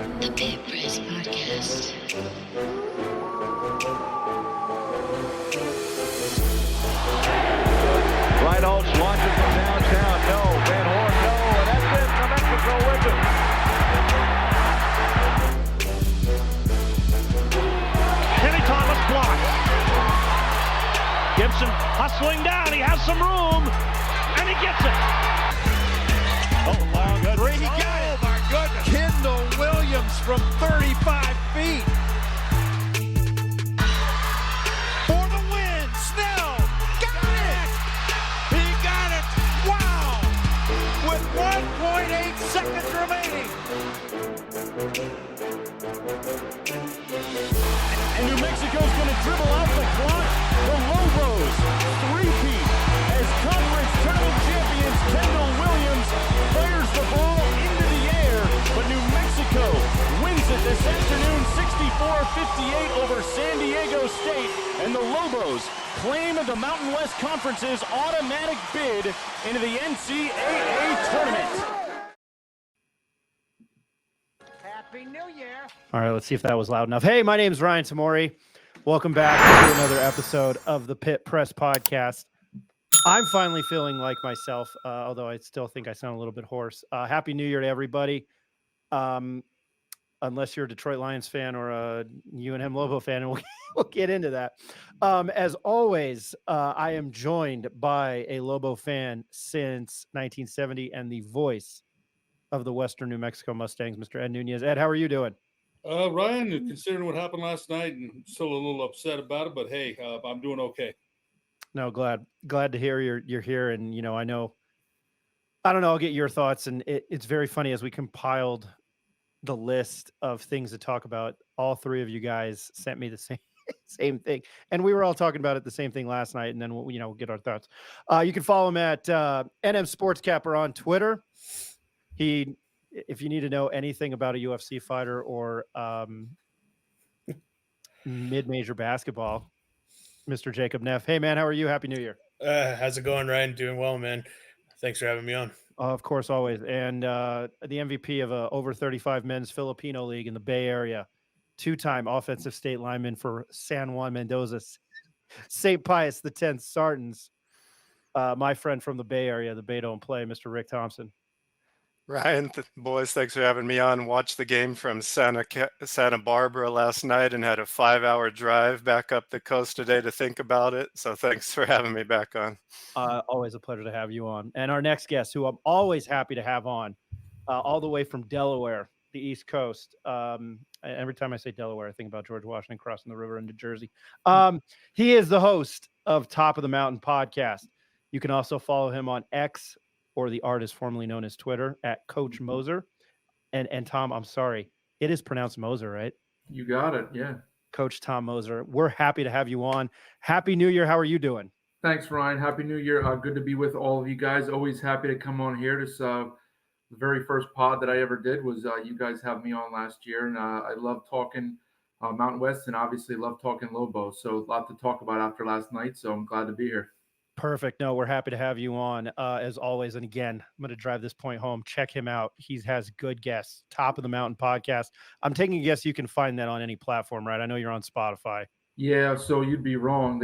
The Pit Press Podcast. Reinholz launches from downtown. No. Van Horn, no. And that's it. New Mexico wins it. Kenny Thomas blocks. Gibson hustling down. He has some room. And he gets it. Oh, long three. He got it. Oh, my goodness. Kendall Williams from 35 feet. For the win. Snell. Got it. He got it. Wow. With 1.8 seconds remaining. And New Mexico's going to dribble out the clock. The Lobos three-peat as conference tournament champions. Kendall Williams fires the ball into the air, but New Mexico wins it this afternoon 64-58 over San Diego State, and the Lobos claim the Mountain West Conference's automatic bid into the NCAA tournament. Happy New Year. All right, let's see if that was loud enough. Hey, my name is Ryan Tamori. Welcome back to another episode of the Pit Press Podcast. I'm finally feeling like myself, although I still think I sound a little bit hoarse. Happy New Year to everybody. Unless you're a Detroit Lions fan or a UNM Lobo fan, and we'll get into that. As always, I am joined by a Lobo fan since 1970 and the voice of the Western New Mexico Mustangs, Mr. Ed Nunez. Ed, how are you doing? Ryan, considering what happened last night, and still a little upset about it, but hey, I'm doing okay. No, glad to hear you're here, and I don't know. I'll get your thoughts, and it's very funny as we compiled the list of things to talk about. All three of you guys sent me the same thing, and we were all talking about it the same thing last night, and then we'll get our thoughts. You can follow him at NM Sports Capper on Twitter. If you need to know anything about a UFC fighter or mid-major basketball, Mr. Jacob Neff. Hey, man, how are you? Happy New Year. How's it going, Ryan? Doing well, man. Thanks for having me on. Of course, always. And the MVP of a over 35 men's Filipino league in the Bay Area, two-time offensive state lineman for San Juan Mendoza, St. Pius X Sartans. My friend from the Bay Area, the Bay Don't Play, Mr. Rick Thompson. Ryan, boys, thanks for having me on. Watched the game from Santa Barbara last night and had a 5-hour drive back up the coast today to think about it. So thanks for having me back on. Always a pleasure to have you on. And our next guest, who I'm always happy to have on, all the way from Delaware, the East Coast. Every time I say Delaware, I think about George Washington crossing the river into Jersey. He is the host of Top of the Mountain podcast. You can also follow him on X, or the artist formerly known as Twitter, at Coach Moser. And Tom, I'm sorry, it is pronounced Moser, right? You got it, yeah. Coach Tom Moser, we're happy to have you on. Happy New Year. How are you doing? Thanks, Ryan. Happy New Year. Good to be with all of you guys. Always happy to come on here. This the very first pod that I ever did was you guys have me on last year, and I love talking Mountain West, and obviously love talking Lobo. So a lot to talk about after last night, so I'm glad to be here. Perfect. No, we're happy to have you on as always. And again, I'm going to drive this point home. Check him out. He has good guests. Top of the Mountain podcast. I'm taking a guess you can find that on any platform, right? I know you're on Spotify. Yeah, so you'd be wrong.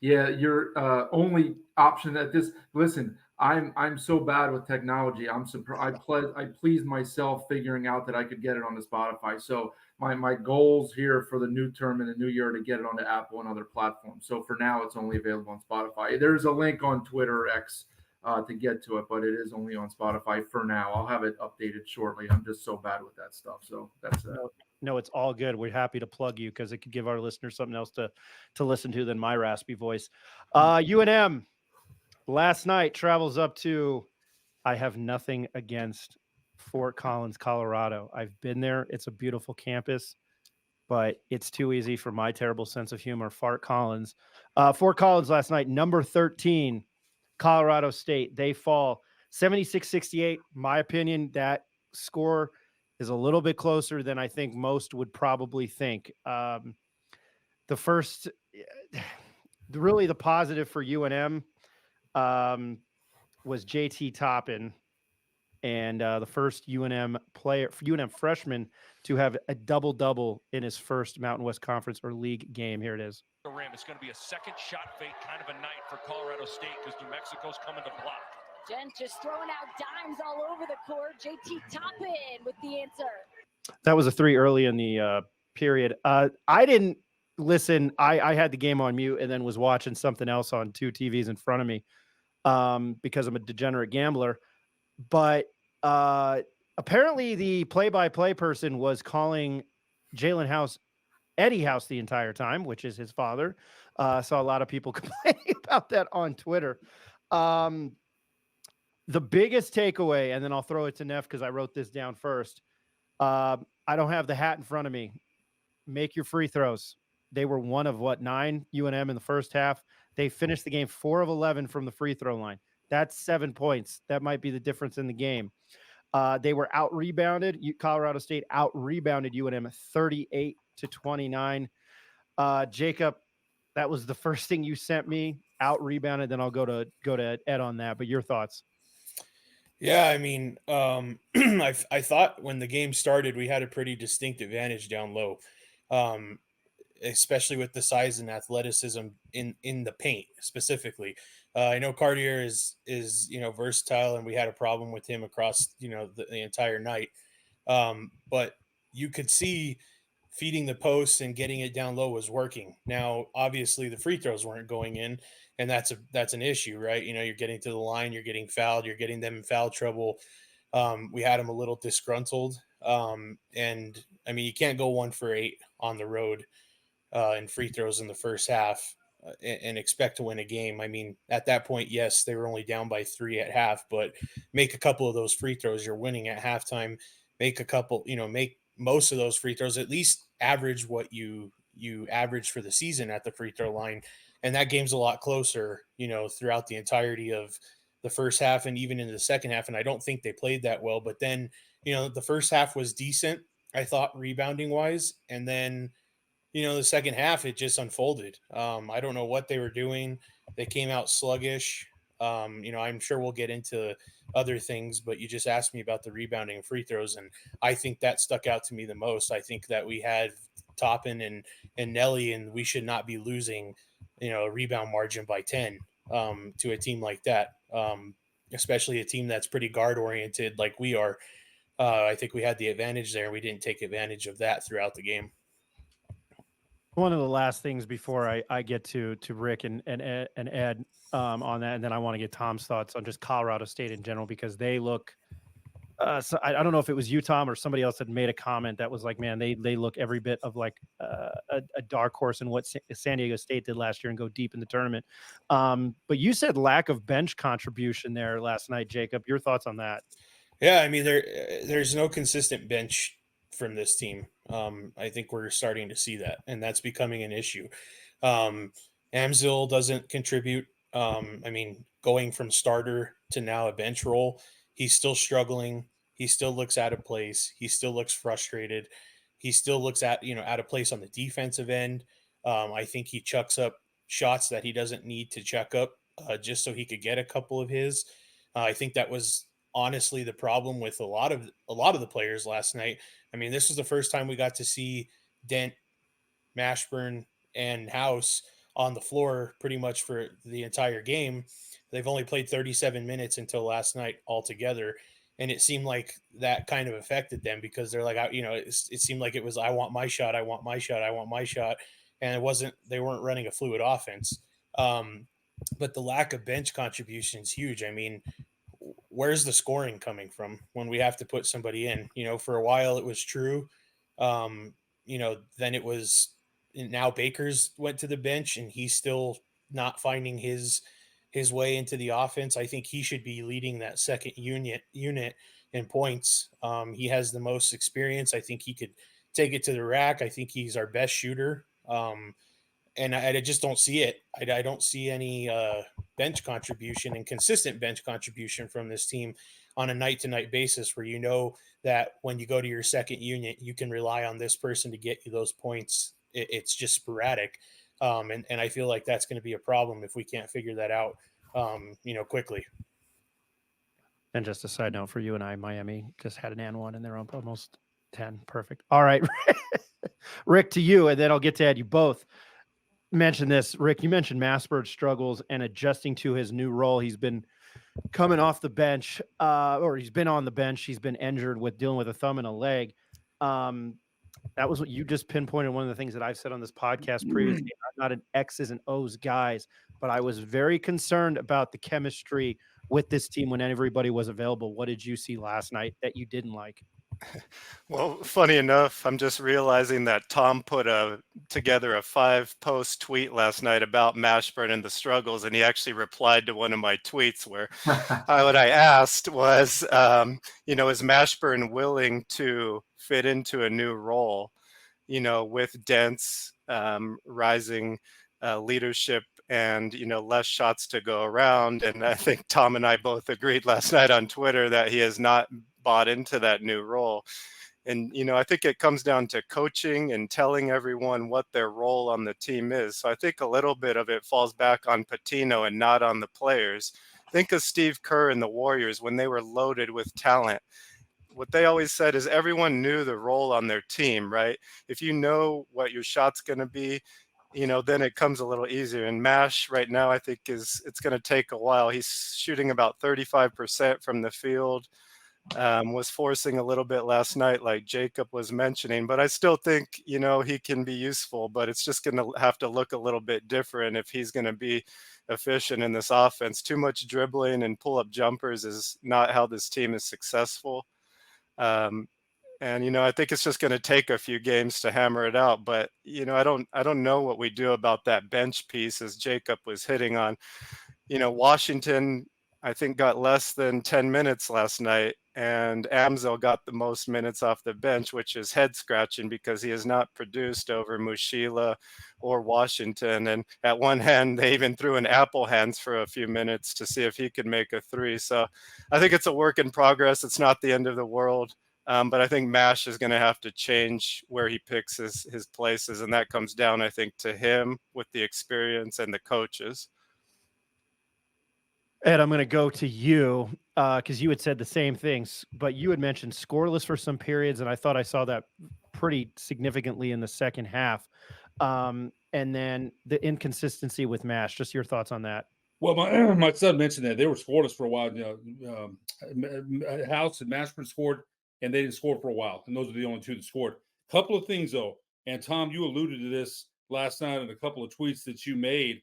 Your only option at this. Listen, I'm so bad with technology. I'm surprised. I pleased myself figuring out that I could get it on the Spotify. So my goals here for the new term and the new year are to get it onto Apple and other platforms. So for now, it's only available on Spotify. There's a link on Twitter or X to get to it, but it is only on Spotify for now. I'll have it updated shortly. I'm just so bad with that stuff. So that's it. No, it's all good. We're happy to plug you because it could give our listeners something else to listen to than my raspy voice. UNM last night travels up to, I have nothing against Fort Collins, Colorado. I've been there. It's a beautiful campus, but it's too easy for my terrible sense of humor. Fort Collins last night, number 13, Colorado State. They fall 76-68. My opinion, that score is a little bit closer than I think most would probably think. The positive for UNM was JT Toppin and the first UNM freshman to have a double-double in his first Mountain West Conference or league game. Here it is. The rim. It's going to be a second shot fake kind of a night for Colorado State because New Mexico's coming to block. Gent just throwing out dimes all over the court. JT Toppin with the answer. That was a 3 early in the period. I didn't listen. I had the game on mute and then was watching something else on 2 TVs in front of me because I'm a degenerate gambler. But apparently the play-by-play person was calling Jalen House Eddie House the entire time, which is his father. Saw a lot of people complaining about that on Twitter. The biggest takeaway, and then I'll throw it to Neff because I wrote this down first. I don't have the hat in front of me. Make your free throws. They were 1 of 9 UNM in the first half. They finished the game 4 of 11 from the free throw line. That's 7 points. That might be the difference in the game. They were out rebounded. Colorado State out rebounded UNM 38-29. Jacob, that was the first thing you sent me. Out rebounded. Then I'll go to Ed on that. But your thoughts? Yeah, I mean, I thought when the game started, we had a pretty distinct advantage down low, especially with the size and athleticism in the paint specifically. I know Cartier is versatile, and we had a problem with him across the entire night. But you could see feeding the posts and getting it down low was working. Now, obviously, the free throws weren't going in, and that's an issue, right? You're getting to the line, you're getting fouled, you're getting them in foul trouble. We had them a little disgruntled, and I mean, you can't go 1 for 8 on the road in free throws in the first half and expect to win a game. I mean, at that point, yes, they were only down by 3 at half, but make a couple of those free throws, you're winning at halftime. Make a couple, make most of those free throws, at least average what you average for the season at the free throw line. And that game's a lot closer, throughout the entirety of the first half and even into the second half. And I don't think they played that well, but then, the first half was decent, I thought, rebounding wise. And then, the second half, it just unfolded. I don't know what they were doing. They came out sluggish. I'm sure we'll get into other things, but you just asked me about the rebounding and free throws, and I think that stuck out to me the most. I think that we had Toppin and Nelly, and we should not be losing, a rebound margin by 10 to a team like that, especially a team that's pretty guard oriented like we are. I think we had the advantage there, and we didn't take advantage of that throughout the game. One of the last things before I get to Rick and Ed on that, and then I want to get Tom's thoughts on just Colorado State in general, because they look so I don't know if it was you, Tom, or somebody else had made a comment that was like, man, they look every bit of like a dark horse in what San Diego State did last year and go deep in the tournament. But you said lack of bench contribution there last night, Jacob. Your thoughts on that? Yeah, I mean, there's no consistent bench from this team. I think we're starting to see that, and that's becoming an issue. Amzil doesn't contribute. I mean, going from starter to now a bench role, he's still struggling. He still looks out of place. He still looks frustrated. He still looks out of place on the defensive end. I think he chucks up shots that he doesn't need to chuck up just so he could get a couple of his. I think that was honestly the problem with a lot of the players last night. I mean, this was the first time we got to see Dent, Mashburn, and House on the floor pretty much for the entire game. They've only played 37 minutes until last night altogether. And it seemed like that kind of affected them because they're like, it seemed like it was, I want my shot. I want my shot. I want my shot. And they weren't running a fluid offense. But the lack of bench contribution is huge. I mean, where's the scoring coming from when we have to put somebody in? For a while it was True. Then it was, now Baker's went to the bench and he's still not finding his way into the offense. I think he should be leading that second unit in points. He has the most experience. I think he could take it to the rack. I think he's our best shooter. And I just don't see it. I don't see any bench contribution and consistent bench contribution from this team on a night-to-night basis where that when you go to your second unit, you can rely on this person to get you those points. It's just sporadic. And I feel like that's going to be a problem if we can't figure that out, quickly. And just a side note for you and I, Miami just had an and one and they're on almost 10. Perfect. All right. Rick, to you, and then I'll get to Ed. You both mentioned this. Rick, you mentioned Masberg's struggles and adjusting to his new role. He's been coming off the bench, or he's been on the bench. He's been injured with dealing with a thumb and a leg. That was what you just pinpointed. One of the things that I've said on this podcast previously. I'm not an X's and O's guys, but I was very concerned about the chemistry with this team when everybody was available. What did you see last night that you didn't like? Well, funny enough, I'm just realizing that Tom put together a 5-post tweet last night about Mashburn and the struggles, and he actually replied to one of my tweets where what I asked was, is Mashburn willing to fit into a new role, with Dent's rising leadership and less shots to go around. And I think Tom and I both agreed last night on Twitter that he has not bought into that new role. And I think it comes down to coaching and telling everyone what their role on the team is. So I think a little bit of it falls back on Pitino and not on the players. Think of Steve Kerr and the Warriors when they were loaded with talent. What they always said is everyone knew the role on their team, right? If you know what your shot's going to be, then it comes a little easier. And Mash right now, I think it's going to take a while. He's shooting about 35% from the field, was forcing a little bit last night, like Jacob was mentioning, but I still think, he can be useful, but it's just going to have to look a little bit different if he's going to be efficient in this offense. Too much dribbling and pull-up jumpers is not how this team is successful. And, I think it's just going to take a few games to hammer it out. But, I don't know what we do about that bench piece, as Jacob was hitting on. Washington, I think, got less than 10 minutes last night, and Amzil got the most minutes off the bench, which is head scratching because he has not produced over Mushila or Washington. And at one hand, they even threw in Apple hands for a few minutes to see if he could make a three. So I think it's a work in progress. It's not the end of the world. But I think Mash is going to have to change where he picks his places. And that comes down, I think, to him with the experience and the coaches. Ed, I'm going to go to you because you had said the same things, but you had mentioned scoreless for some periods, and I thought I saw that pretty significantly in the second half. And then the inconsistency with Mash. Just your thoughts on that. Well, my son mentioned that they were scoreless for a while. House and Mashburn scored, and they didn't score for a while. And those are the only two that scored. Couple of things, though. And, Tom, you alluded to this last night in a couple of tweets that you made.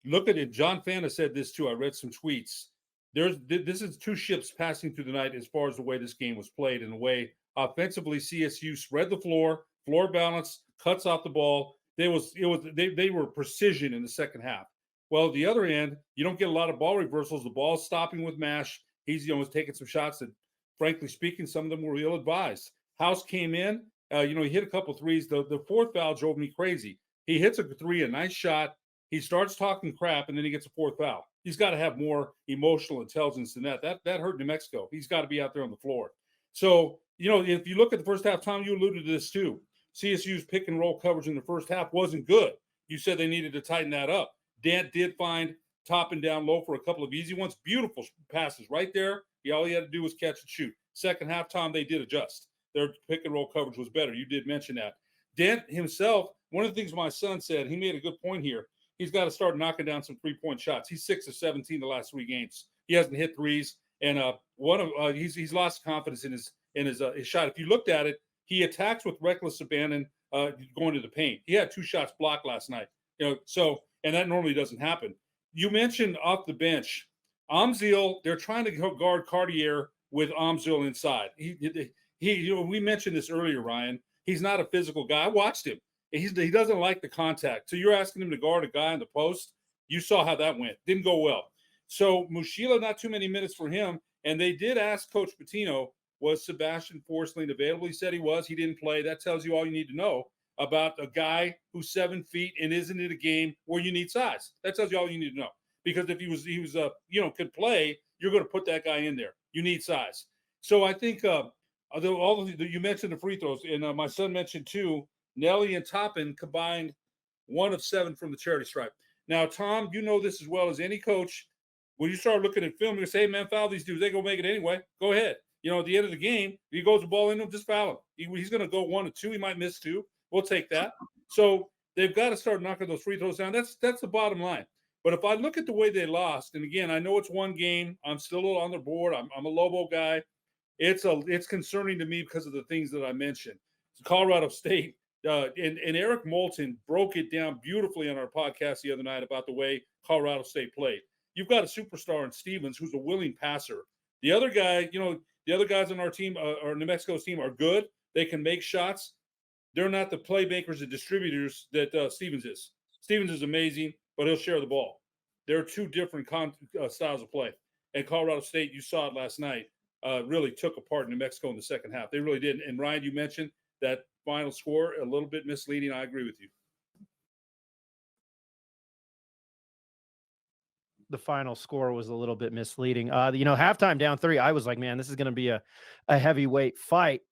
Look at it. John Fanta said this, too. I read some tweets. This is two ships passing through the night as far as the way this game was played. In the way, offensively, CSU spread the floor balance, cuts off the ball. They were precision in the second half. Well, at the other end, you don't get a lot of ball reversals. The ball's stopping with Mash. He's taking some shots that, frankly speaking, some of them were ill-advised. House came in. He hit a couple threes. The fourth foul drove me crazy. He hits a three, a nice shot. He starts talking crap, and then he gets a fourth foul. He's got to have more emotional intelligence than that. That hurt New Mexico. He's got to be out there on the floor. So, if you look at the first half, Tom, you alluded to this too. CSU's pick and roll coverage in the first half wasn't good. You said they needed to tighten that up. Dant did find top and down low for a couple of easy ones. Beautiful passes right there. All he had to do was catch and shoot. Second half, Tom, they did adjust. Their pick and roll coverage was better. You did mention that. Dant himself, one of the things my son said, he made a good point here. He's got to start knocking down some three-point shots. He's 6 of 17 the last 3 games. He hasn't hit threes, and he's lost confidence in his shot. If you looked at it, he attacks with reckless abandon going to the paint. He had 2 shots blocked last night. And that normally doesn't happen. You mentioned off the bench, Amzil. They're trying to guard Cartier with Amzil inside. We mentioned this earlier, Ryan. He's not a physical guy. I watched him. He doesn't like the contact. So you're asking him to guard a guy in the post. You saw how that went. Didn't go well. So Mushila, not too many minutes for him. And they did ask Coach Pitino, was Sebastian Forsling available? He said he was. He didn't play. That tells you all you need to know about a guy who's 7 feet and isn't in a game where you need size. That tells you all you need to know. Because if he was could play, you're going to put that guy in there. You need size. So I think you mentioned the free throws, and my son mentioned too. Nelly and Toppin combined 1 of 7 from the charity stripe. Now, Tom, you know this as well as any coach. When you start looking at film, you say, hey, man, foul these dudes. They're going to make it anyway. Go ahead. At the end of the game, if he goes the ball in him, just foul him. He's going to go 1 or 2. He might miss 2. We'll take that. So they've got to start knocking those free throws down. That's the bottom line. But if I look at the way they lost, and again, I know it's one game. I'm still on their board. I'm a Lobo guy. It's concerning to me because of the things that I mentioned. So Colorado State and Eric Moulton broke it down beautifully on our podcast the other night about the way Colorado State played. You've got a superstar in Stevens who's a willing passer. The other guy, the other guys on our team, or New Mexico's team, are good. They can make shots. They're not the playmakers and distributors that Stevens is. Stevens is amazing, but he'll share the ball. There are two different styles of play. And Colorado State, you saw it last night, really took apart New Mexico in the second half. They really did. And Ryan, you mentioned that final score, a little bit misleading. I agree with you. The final score was a little bit misleading. Halftime down 3, I was like, man, this is going to be a heavyweight fight.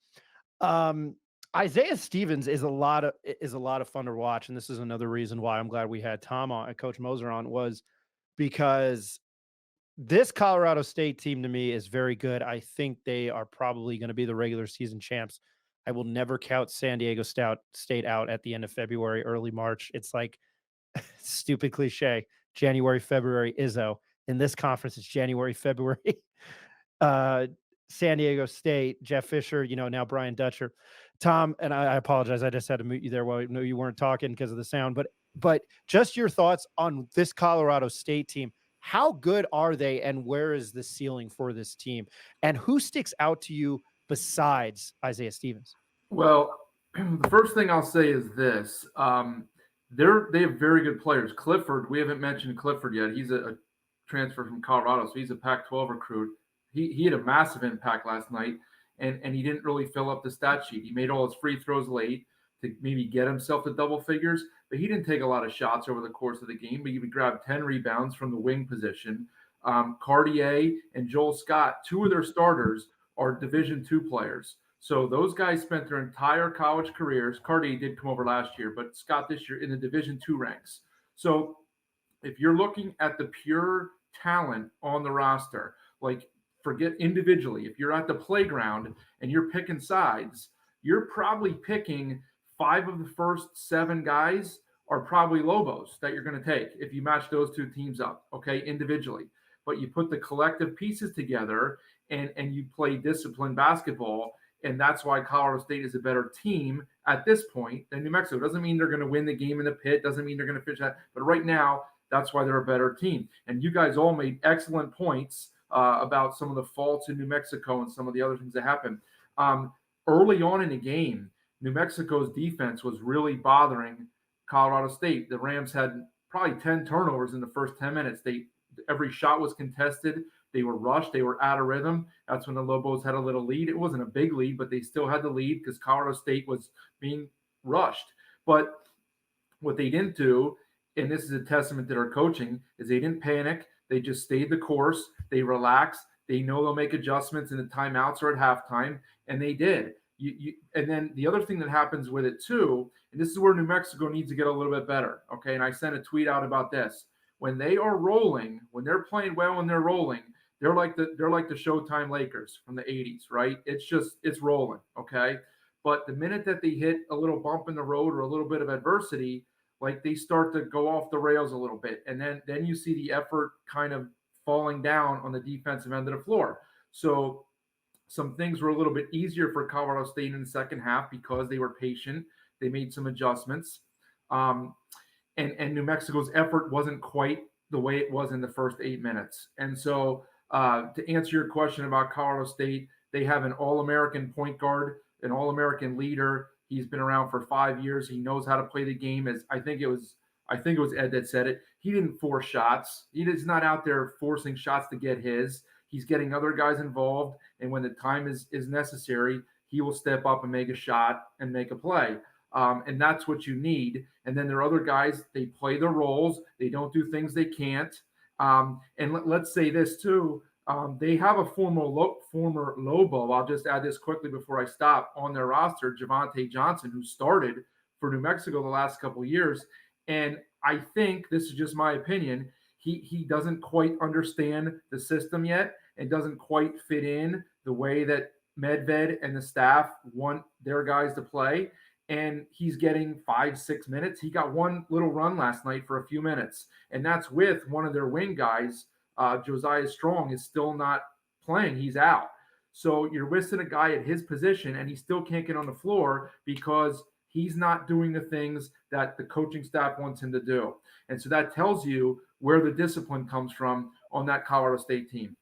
Isaiah Stevens is a lot of fun to watch, and this is another reason why I'm glad we had Tom on, Coach Moser on, was because this Colorado State team to me is very good. I think they are probably going to be the regular season champs. I will never count San Diego State out at the end of February, early March. It's like stupid cliche. January, February, Izzo. In this conference, it's January, February. San Diego State, Jeff Fisher, now Brian Dutcher. Tom, and I apologize, I just had to mute you there while you weren't talking because of the sound. But just your thoughts on this Colorado State team. How good are they, and where is the ceiling for this team? And who sticks out to you besides Isaiah Stevens? Well, the first thing I'll say is this. They have very good players. Clifford, we haven't mentioned Clifford yet. He's a transfer from Colorado, so he's a Pac-12 recruit. He had a massive impact last night, and he didn't really fill up the stat sheet. He made all his free throws late to maybe get himself to double figures, but he didn't take a lot of shots over the course of the game, but he would grab 10 rebounds from the wing position. Cartier and Joel Scott, 2 of their starters, are Division II players. So those guys spent their entire college careers. Cartier did come over last year, but Scott this year in the Division II ranks. So if you're looking at the pure talent on the roster, like forget individually, if you're at the playground and you're picking sides, you're probably picking 5 of the first 7 guys are probably Lobos that you're going to take if you match those 2 teams up, okay, individually. But you put the collective pieces together and you play disciplined basketball. And that's why Colorado State is a better team at this point than New Mexico. Doesn't mean they're going to win the game in the pit. Doesn't mean they're going to finish that. But right now, that's why they're a better team. And you guys all made excellent points about some of the faults in New Mexico and some of the other things that happened. Early on in the game, New Mexico's defense was really bothering Colorado State. The Rams had probably 10 turnovers in the first 10 minutes. Every shot was contested. They were rushed. They were out of rhythm. That's when the Lobos had a little lead. It wasn't a big lead, but they still had the lead because Colorado State was being rushed. But what they didn't do, and this is a testament to their coaching, is they didn't panic. They just stayed the course. They relaxed. They know they'll make adjustments in the timeouts or at halftime, and they did. And then the other thing that happens with it too, and this is where New Mexico needs to get a little bit better, okay? And I sent a tweet out about this. When they are rolling, when they're playing well and they're rolling, they're like the Showtime Lakers from the 80s, right? It's rolling, okay? But the minute that they hit a little bump in the road or a little bit of adversity, like they start to go off the rails a little bit. And then you see the effort kind of falling down on the defensive end of the floor. So some things were a little bit easier for Colorado State in the second half because they were patient. They made some adjustments. And New Mexico's effort wasn't quite the way it was in the first 8 minutes. And so to answer your question about Colorado State, they have an All-American point guard, an All-American leader. He's been around for 5 years. He knows how to play the game. As I think it was Ed that said it. He didn't force shots. He's not out there forcing shots to get his. He's getting other guys involved, and when the time is necessary, he will step up and make a shot and make a play. And that's what you need. And then there are other guys, they play the roles. They don't do things they can't. And let's say this too. They have a former Lobo. I'll just add this quickly before I stop on their roster, Javante Johnson, who started for New Mexico the last couple of years. And I think, this is just my opinion, he doesn't quite understand the system yet and doesn't quite fit in the way that Medved and the staff want their guys to play. And he's getting 5-6 minutes. He got one little run last night for a few minutes, and that's with one of their wing guys, Josiah Strong, is still not playing. He's out. So you're missing a guy at his position, and he still can't get on the floor because he's not doing the things that the coaching staff wants him to do. And so that tells you where the discipline comes from on that Colorado State team.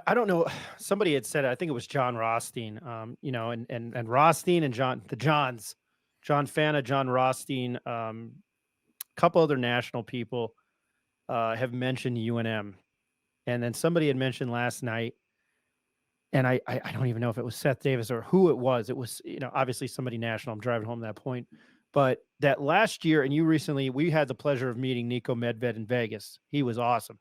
I don't know. Somebody had said, I think it was John Rothstein, and Rothstein and John Fanta, John Rothstein, a couple other national people have mentioned UNM. And then somebody had mentioned last night, and I don't even know if it was Seth Davis or who it was. It was, obviously somebody national. I'm driving home that point. But that last year, and we had the pleasure of meeting Niko Medved in Vegas. He was awesome.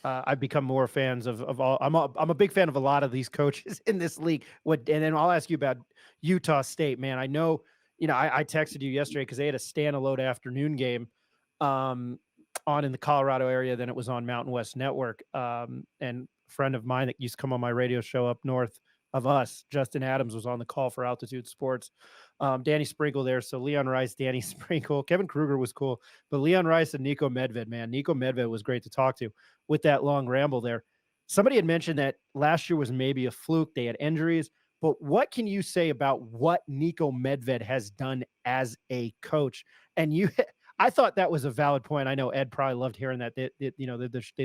I've become more fans of all. I'm a big fan of a lot of these coaches in this league. And then I'll ask you about Utah State, man. I know, I texted you yesterday because they had a stand-alone afternoon game on in the Colorado area. Then it was on Mountain West Network. And a friend of mine that used to come on my radio show up north of us, Justin Adams, was on the call for Altitude Sports. Danny Sprinkle there. So Leon Rice, Danny Sprinkle, Kevin Kruger was cool, but Leon Rice and Niko Medved, man, Niko Medved was great to talk to with that long ramble there. Somebody had mentioned that last year was maybe a fluke. They had injuries, but what can you say about what Niko Medved has done as a coach? And I thought that was a valid point. I know Ed probably loved hearing that. They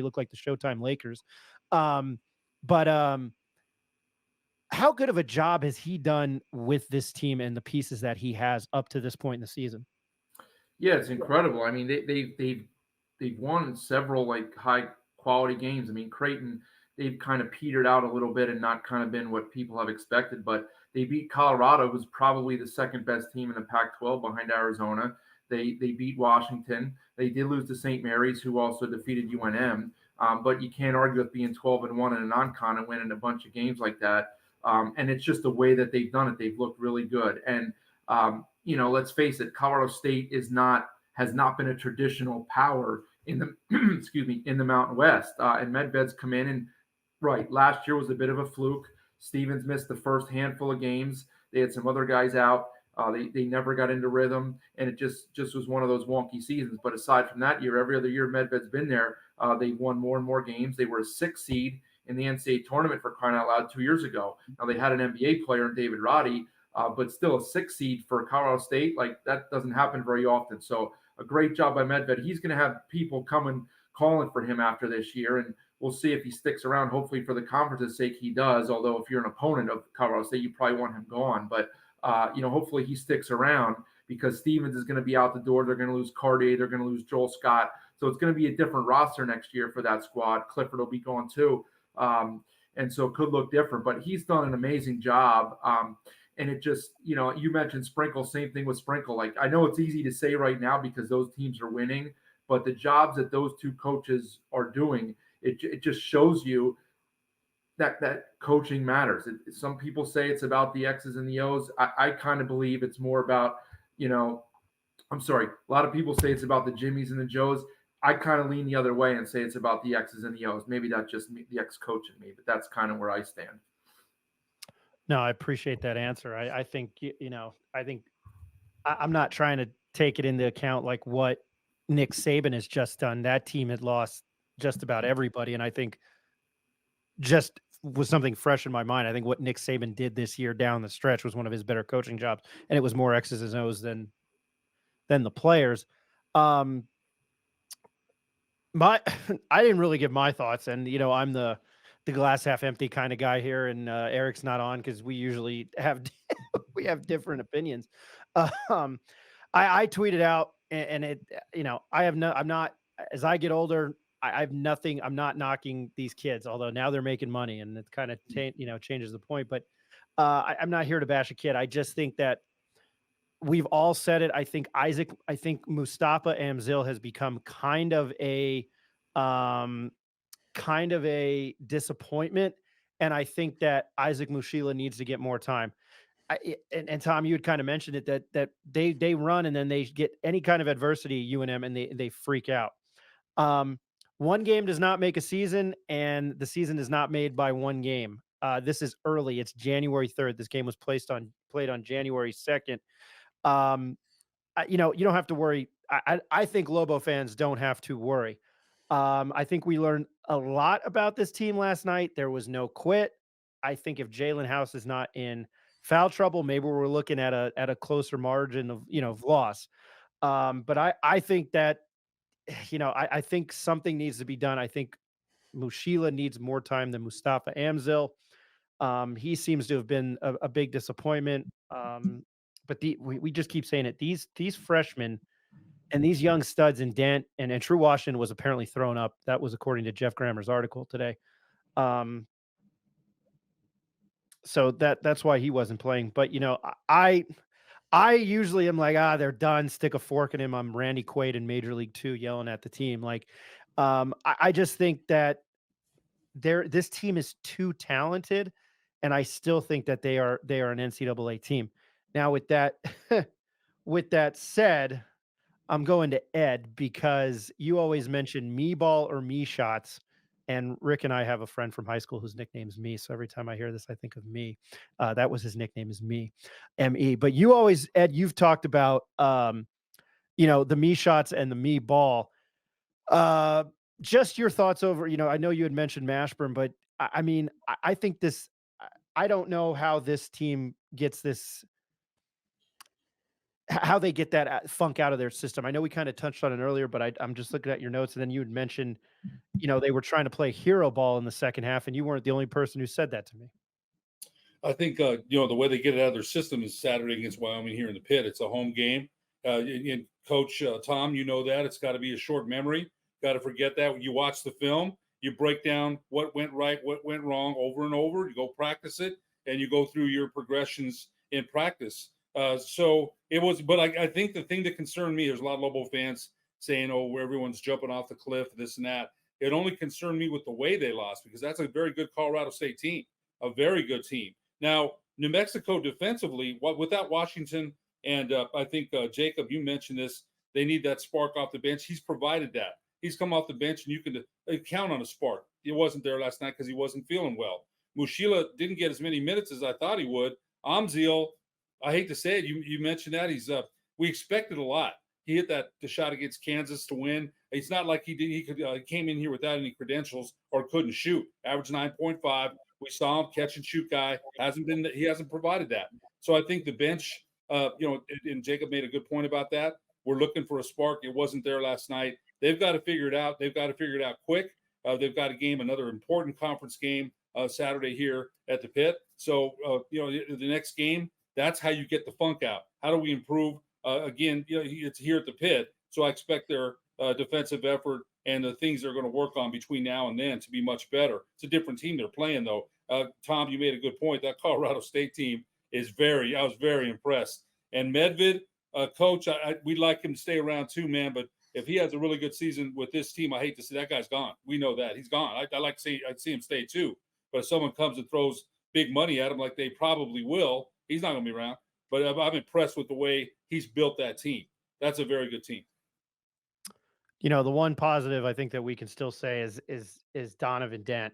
look like the Showtime Lakers. How good of a job has he done with this team and the pieces that he has up to this point in the season? Yeah, it's incredible. I mean, they've won several like high quality games. I mean, Creighton, they've kind of petered out a little bit and not kind of been what people have expected, but they beat Colorado, who's probably the second best team in the Pac-12 behind Arizona. They beat Washington. They did lose to St. Mary's, who also defeated UNM. But you can't argue with being 12-1 in a non-con and winning a bunch of games like that. And it's just the way that they've done it. They've looked really good. And, let's face it, Colorado State has not been a traditional power in the, in the Mountain West. And Medved's come in and last year was a bit of a fluke. Stevens missed the first handful of games. They had some other guys out. They never got into rhythm, and it just was one of those wonky seasons. But aside from that year, every other year Medved's been there. They've won more and more games. They were a 6th seed in the NCAA tournament, for crying out loud, 2 years ago. Now they had an NBA player in David Roddy, but still a 6th seed for Colorado State. Like, that doesn't happen very often. So a great job by Medved. He's going to have people coming calling for him after this year, and we'll see if he sticks around. Hopefully for the conference's sake he does, although if you're an opponent of Colorado State, you probably want him gone. But hopefully he sticks around, because Stevens is going to be out the door. They're going to lose Cartier. They're going to lose Joel Scott. So it's going to be a different roster next year for that squad. Clifford will be gone too. And so it could look different, but he's done an amazing job. And it just, you mentioned Sprinkle, same thing with Sprinkle. Like, I know it's easy to say right now because those teams are winning, but the jobs that those two coaches are doing, it just shows you that coaching matters. Some people say it's about the X's and the O's. I kind of believe it's more about, a lot of people say it's about the Jimmies and the Joes. I kind of lean the other way and say it's about the X's and the O's. Maybe that's just me, the ex-coach in me, but that's kind of where I stand. No, I appreciate that answer. I think, I'm not trying to take it into account like what Nick Saban has just done. That team had lost just about everybody. And I think just was something fresh in my mind. I think what Nick Saban did this year down the stretch was one of his better coaching jobs. And it was more X's and O's than the players. I didn't really give my thoughts, and I'm the glass half empty kind of guy here, and Eric's not on because we usually have different opinions. I tweeted out, and it I'm not, as I get older, I have nothing. I'm not knocking these kids, although now they're making money, and it kind of changes the point. But I'm not here to bash a kid. I just think that we've all said it. I think Mustafa Amzil has become kind of a disappointment. And I think that Isaac Mushila needs to get more time. and Tom, you had kind of mentioned it that they run and then they get any kind of adversity, UNM, and they freak out. One game does not make a season, and the season is not made by one game. This is early. It's January 3rd. This game was played on January 2nd. You don't have to worry. I think Lobo fans don't have to worry. I think we learned a lot about this team last night. There was no quit. I think if Jalen House is not in foul trouble, maybe we're looking at a closer margin of loss. But I think that I think something needs to be done. I think Mushila needs more time than Mustafa Amzil. He seems to have been a big disappointment. But we just keep saying it. These freshmen and these young studs in Dent and True Washington was apparently thrown up. That was according to Jeff Grammer's article today. So that's why he wasn't playing. But I usually am like, they're done. Stick a fork in him. I'm Randy Quaid in Major League 2 yelling at the team. Like, I just think that this team is too talented, and I still think that they are an NCAA team. Now, with that said, I'm going to Ed because you always mention me ball or me shots. And Rick and I have a friend from high school whose nickname is Me. So every time I hear this, I think of Me. That was his nickname is Me, M-E. But you always, Ed, you've talked about, the Me shots and the Me ball. Just your thoughts over, I know you had mentioned Mashburn, but I think I don't know how this team gets this, how they get that funk out of their system. I know we kind of touched on it earlier, but I'm just looking at your notes, and then you had mentioned, they were trying to play hero ball in the second half, and you weren't the only person who said that to me. I think, the way they get it out of their system is Saturday against Wyoming here in the pit. It's a home game. And Coach Tom, that. It's got to be a short memory. Got to forget that. When you watch the film, you break down what went right, what went wrong over and over. You go practice it, and you go through your progressions in practice. So it was, but I think the thing that concerned me, there's a lot of Lobo fans saying, where everyone's jumping off the cliff, this and that. It only concerned me with the way they lost, because that's a very good Colorado State team, a very good team. Now, New Mexico defensively, without Washington, and I think, Jacob, you mentioned this, they need that spark off the bench. He's provided that. He's come off the bench, and you can count on a spark. He wasn't there last night because he wasn't feeling well. Mushila didn't get as many minutes as I thought he would. Amzil, I hate to say it, you mentioned that. We expected a lot. He hit the shot against Kansas to win. It's not like he came in here without any credentials or couldn't shoot. Average 9.5. We saw him catch and shoot guy. He hasn't provided that. So I think the bench, and Jacob made a good point about that. We're looking for a spark. It wasn't there last night. They've got to figure it out. They've got to figure it out quick. They've got another important conference game Saturday here at the pit. So, the next game, that's how you get the funk out. How do we improve? Again, it's here at the pit. So I expect their defensive effort and the things they're going to work on between now and then to be much better. It's a different team they're playing, though. Tom, you made a good point. That Colorado State team I was very impressed. And Medved, coach, we'd like him to stay around too, man. But if he has a really good season with this team, I hate to see that guy's gone. We know that he's gone. I'd see him stay too. But if someone comes and throws big money at him like they probably will, he's not going to be around. But I'm impressed with the way he's built that team. That's a very good team. The one positive I think that we can still say is Donovan Dent.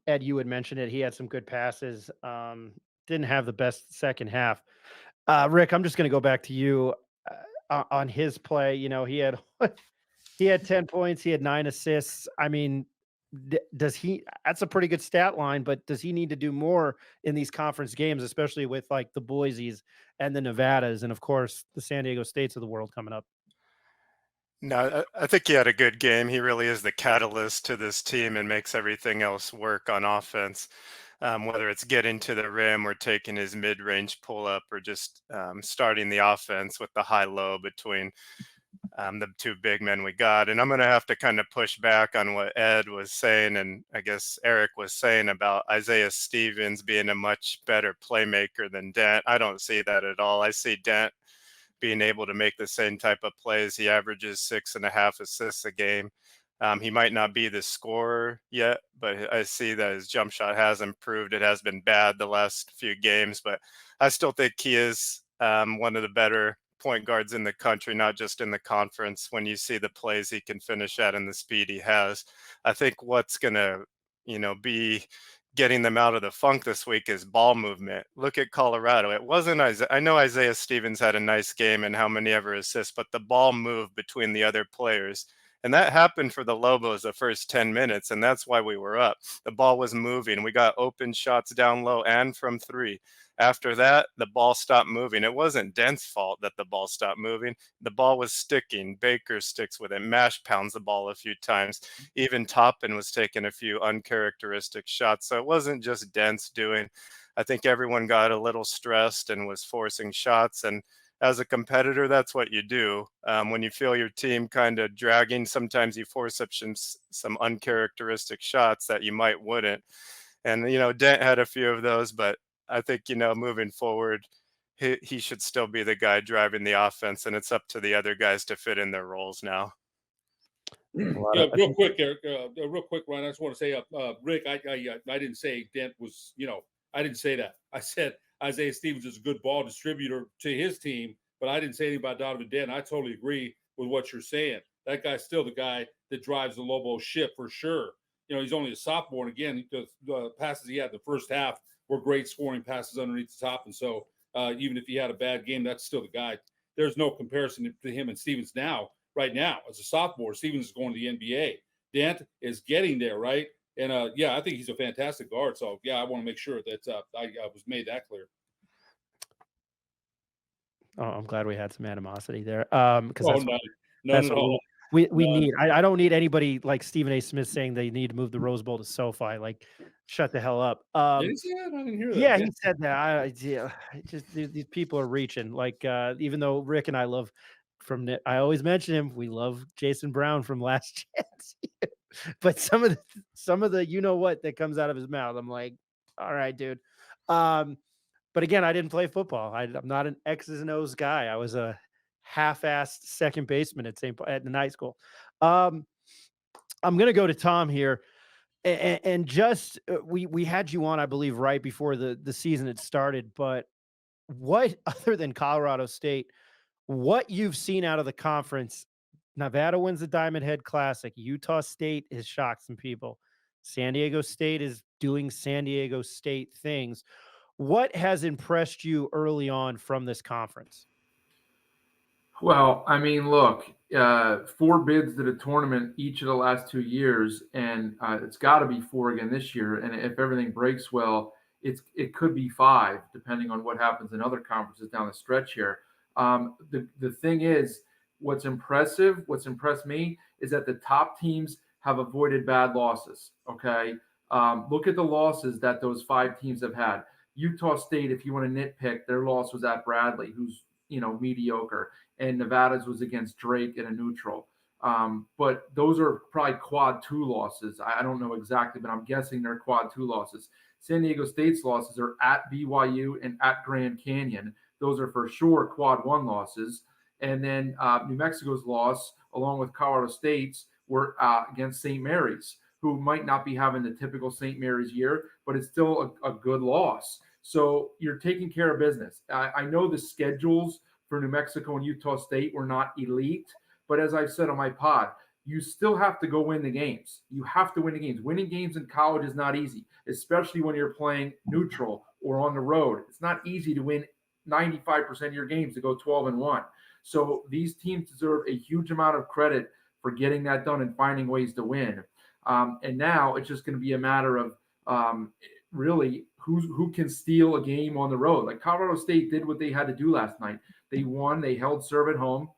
Ed, you had mentioned it. He had some good passes. Didn't have the best second half. Rick, I'm just going to go back to you on his play. He had 10 points. He had 9 assists. I mean, that's a pretty good stat line, but does he need to do more in these conference games, especially with like the Boise's and the Nevadas and of course the San Diego States of the world coming up? No, I think he had a good game. He really is the catalyst to this team and makes everything else work on offense, whether it's getting to the rim or taking his mid-range pull-up or just starting the offense with the high-low between the two big men we got. And I'm going to have to kind of push back on what Ed was saying, and I guess Eric was saying about Isaiah Stevens being a much better playmaker than Dent. I don't see that at all. I see Dent being able to make the same type of plays. He averages 6.5 assists a game. He might not be the scorer yet, but I see that his jump shot has improved. It has been bad the last few games, but I still think he is one of the better point guards in the country, not just in the conference. When you see the plays he can finish at and the speed he has, I think what's going to, be getting them out of the funk this week is ball movement. Look at Colorado. It wasn't Isaiah. I know Isaiah Stevens had a nice game and how many ever assists, but the ball moved between the other players. And that happened for the Lobos the first 10 minutes, and that's why we were up. The ball was moving. We got open shots down low and from three. After that, the ball stopped moving. It wasn't Dent's fault that the ball stopped moving. The ball was sticking. Baker sticks with it. Mash pounds the ball a few times. Even Toppin was taking a few uncharacteristic shots. So it wasn't just Dent's doing. I think everyone got a little stressed and was forcing shots. And as a competitor, that's what you do. When you feel your team kind of dragging, sometimes you force up some uncharacteristic shots that you wouldn't. And, Dent had a few of those, but I think, moving forward, he should still be the guy driving the offense, and it's up to the other guys to fit in their roles now. Yeah, real quick, Eric, Ryan, I just want to say, Rick, I didn't say Dent was, I didn't say that. I said Isaiah Stevens is a good ball distributor to his team, but I didn't say anything about Donovan Dent. I totally agree with what you're saying. That guy's still the guy that drives the Lobo ship for sure. He's only a sophomore, and again, the passes he had in the first half were great scoring passes underneath the top. And so even if he had a bad game, that's still the guy. There's no comparison to him and Stevens right now. As a sophomore, Stevens is going to the NBA. Dent is getting there, right? And, I think he's a fantastic guard. So, I want to make sure that I was made that clear. Oh, I'm glad we had some animosity there. Because that's no. We need. I don't need anybody like Stephen A. Smith saying they need to move the Rose Bowl to SoFi. Like, shut the hell up. Did he say that? I didn't hear that. Yeah, he said that. These people are reaching. Like, even though Rick and I love I always mention him. We love Jason Brown from Last Chance. But some of the that comes out of his mouth, I'm like, all right, dude. But again, I didn't play football. I'm not an X's and O's guy. I was a half-assed second baseman at the high school. I'm going to go to Tom here, and just we had you on, I believe, right before the season had started. But what, other than Colorado State, what you've seen out of the conference? Nevada wins the Diamond Head Classic. Utah State has shocked some people. San Diego State is doing San Diego State things. What has impressed you early on from this conference? Well, I mean, look, 4 bids to the tournament each of the last 2 years, and it's got to be 4 again this year. And if everything breaks well, it could be 5, depending on what happens in other conferences down the stretch here. The thing is, what's impressed me is that the top teams have avoided bad losses. Okay, look at the losses that those 5 teams have had. Utah State, if you want to nitpick, their loss was at Bradley, who's mediocre, and Nevada's was against Drake in a neutral. But those are probably quad 2 losses. I don't know exactly, but I'm guessing they're quad 2 losses. San Diego State's losses are at BYU and at Grand Canyon. Those are for sure quad 1 losses. And then New Mexico's loss, along with Colorado State's, were against St. Mary's, who might not be having the typical St. Mary's year, but it's still a good loss. So you're taking care of business. I know the schedules for New Mexico and Utah State were not elite, but as I've said on my pod, you still have to go win the games. You have to win the games. Winning games in college is not easy, especially when you're playing neutral or on the road. It's not easy to win 95% of your games to go 12-1. So these teams deserve a huge amount of credit for getting that done and finding ways to win. And now it's just going to be a matter of really who can steal a game on the road. Like Colorado State did what they had to do last night. They won. They held serve at home.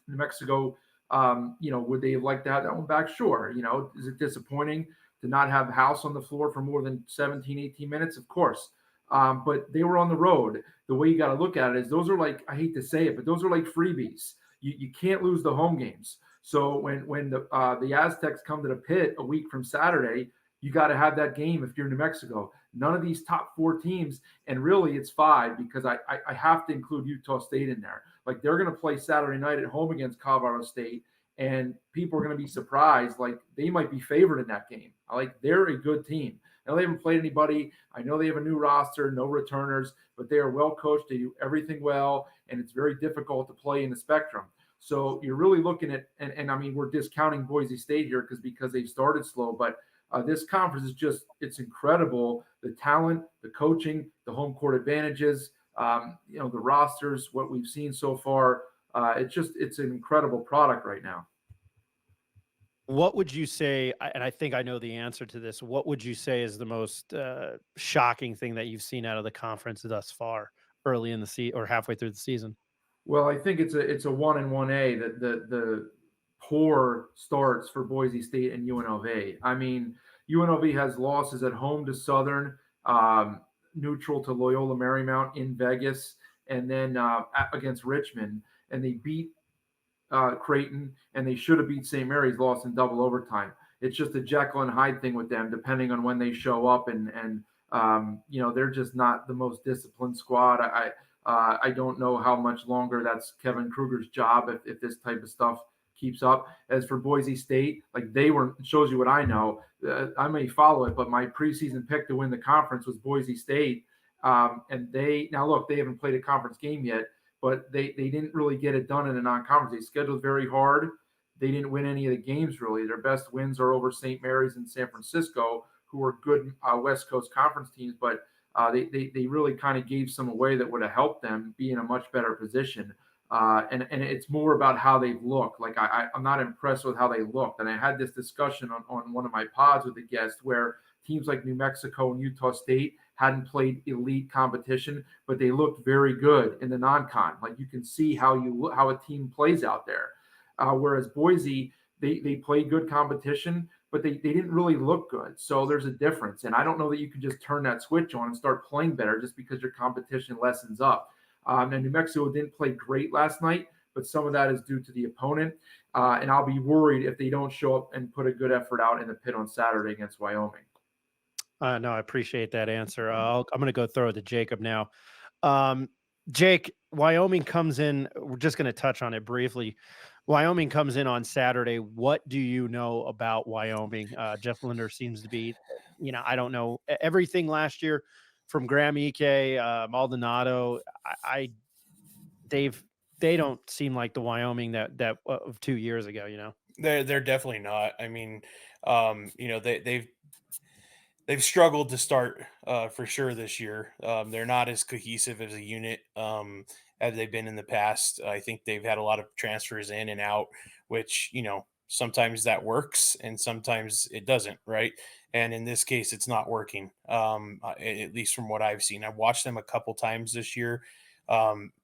New Mexico, would they have liked to have that one back? Sure. Is it disappointing to not have House on the floor for more than 17, 18 minutes? Of course. But they were on the road. The way you got to look at it is those are like, I hate to say it, but those are like freebies. You can't lose the home games. So when the Aztecs come to the Pit a week from Saturday, you got to have that game if you're New Mexico. None of these top 4 teams, and really it's 5 because I have to include Utah State in there. Like they're going to play Saturday night at home against Colorado State, and people are going to be surprised. Like, they might be favored in that game. Like, they're a good team. Now, they haven't played anybody. I know they have a new roster, no returners, but they are well coached. They do everything well, and it's very difficult to play in the Spectrum. So you're really looking at, and I mean, we're discounting Boise State here because they've started slow, but this conference is just, it's incredible. The talent, the coaching, the home court advantages, the rosters, what we've seen so far. It's an incredible product right now. What would you say, and I think I know the answer to this, what would you say is the most shocking thing that you've seen out of the conference thus far, early in the season or halfway through the season? Well, I think it's a 1 and 1A that the poor starts for Boise State and UNLV. I mean, UNLV has losses at home to Southern, neutral to Loyola Marymount in Vegas, and then against Richmond, and they beat Creighton, and they should have beat St. Mary's, lost in double overtime. It's just a Jekyll and Hyde thing with them, depending on when they show up, and they're just not the most disciplined squad. I don't know how much longer that's Kevin Kruger's job if this type of stuff keeps up. As for Boise State, like, shows you what I know. I may follow it, but my preseason pick to win the conference was Boise State, and they haven't played a conference game yet. But they didn't really get it done in a non-conference. They scheduled very hard. They didn't win any of the games, really. Their best wins are over St. Mary's and San Francisco, who are good West Coast Conference teams. But they really kind of gave some away that would have helped them be in a much better position. And it's more about how they've looked. Like, I'm not impressed with how they looked. And I had this discussion on one of my pods with a guest where teams like New Mexico and Utah State hadn't played elite competition, but they looked very good in the non-con. Like, you can see how a team plays out there. Whereas Boise, they played good competition, but they didn't really look good. So there's a difference. And I don't know that you can just turn that switch on and start playing better just because your competition lessens up. And New Mexico didn't play great last night, but some of that is due to the opponent. And I'll be worried if they don't show up and put a good effort out in the pit on Saturday against Wyoming. No, I appreciate that answer. I'm going to go throw it to Jacob now. Jake, Wyoming comes in. We're just going to touch on it briefly. Wyoming comes in on Saturday. What do you know about Wyoming? Jeff Linder seems to be, I don't know everything last year from Graham Ike, Maldonado. They don't seem like the Wyoming that of 2 years ago. They're definitely not. I mean, they've struggled to start for sure this year. They're not as cohesive as a unit as they've been in the past. I think they've had a lot of transfers in and out, which, sometimes that works and sometimes it doesn't, right? And in this case, it's not working, at least from what I've seen. I've watched them a couple times this year.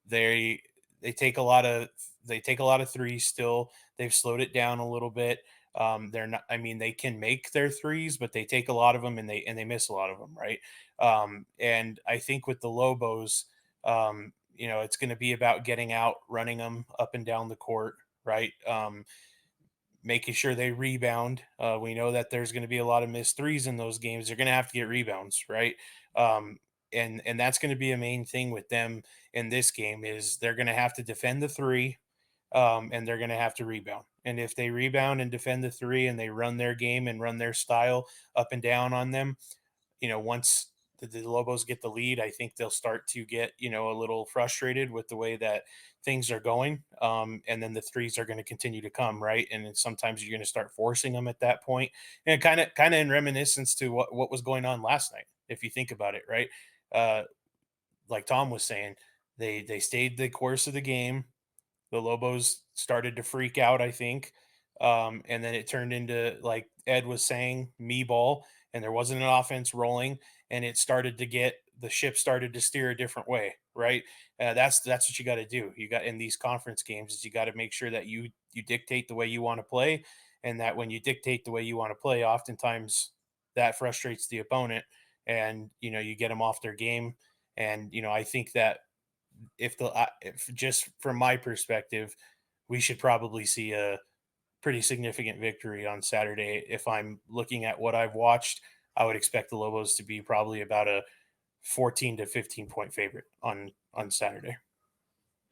They take a lot of threes still. They've slowed it down a little bit. They're not, I mean, they can make their threes, but they take a lot of them and they miss a lot of them. Right. And I think with the Lobos, it's going to be about getting out, running them up and down the court. Right. Making sure they rebound. We know that there's going to be a lot of missed threes in those games. They're going to have to get rebounds. Right. And that's going to be a main thing with them in this game is they're going to have to defend the three, and they're going to have to rebound. And if they rebound and defend the three and they run their game and run their style up and down on them, once the Lobos get the lead, I think they'll start to get, a little frustrated with the way that things are going. And then the threes are going to continue to come, right? And then sometimes you're going to start forcing them at that point. And kind of in reminiscence to what was going on last night, if you think about it, right? Like Tom was saying, they stayed the course of the game. The Lobos started to freak out, I think. And then it turned into, like Ed was saying, me ball, and there wasn't an offense rolling, and the ship started to steer a different way, right? That's what you got to do. You got in these conference games is you got to make sure that you dictate the way you want to play, and that when you dictate the way you want to play, oftentimes that frustrates the opponent, and you get them off their game. And I think that if just from my perspective, we should probably see a pretty significant victory on Saturday. If I'm looking at what I've watched, I would expect the Lobos to be probably about a 14 to 15 point favorite on Saturday.